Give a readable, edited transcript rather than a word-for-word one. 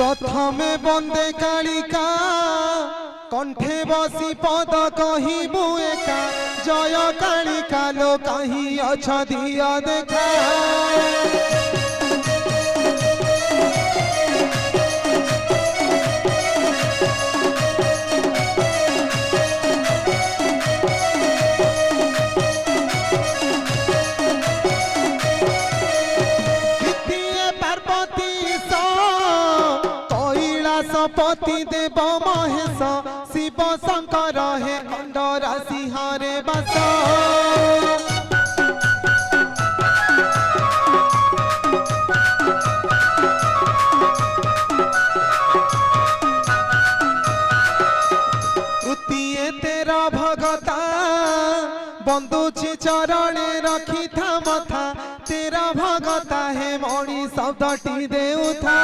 प्रथमे बंदे कालिका कंठे बसी पद कहबू एका जय कालिका लो कहीं अछ दिया देखा पति देव महेश शिव शंकर हे खंडर सिंहरे बस उतिए तेरा भगता बंदुची चरणे रखी था मथा तेरा भगता हे मणि शब्दटी देउथा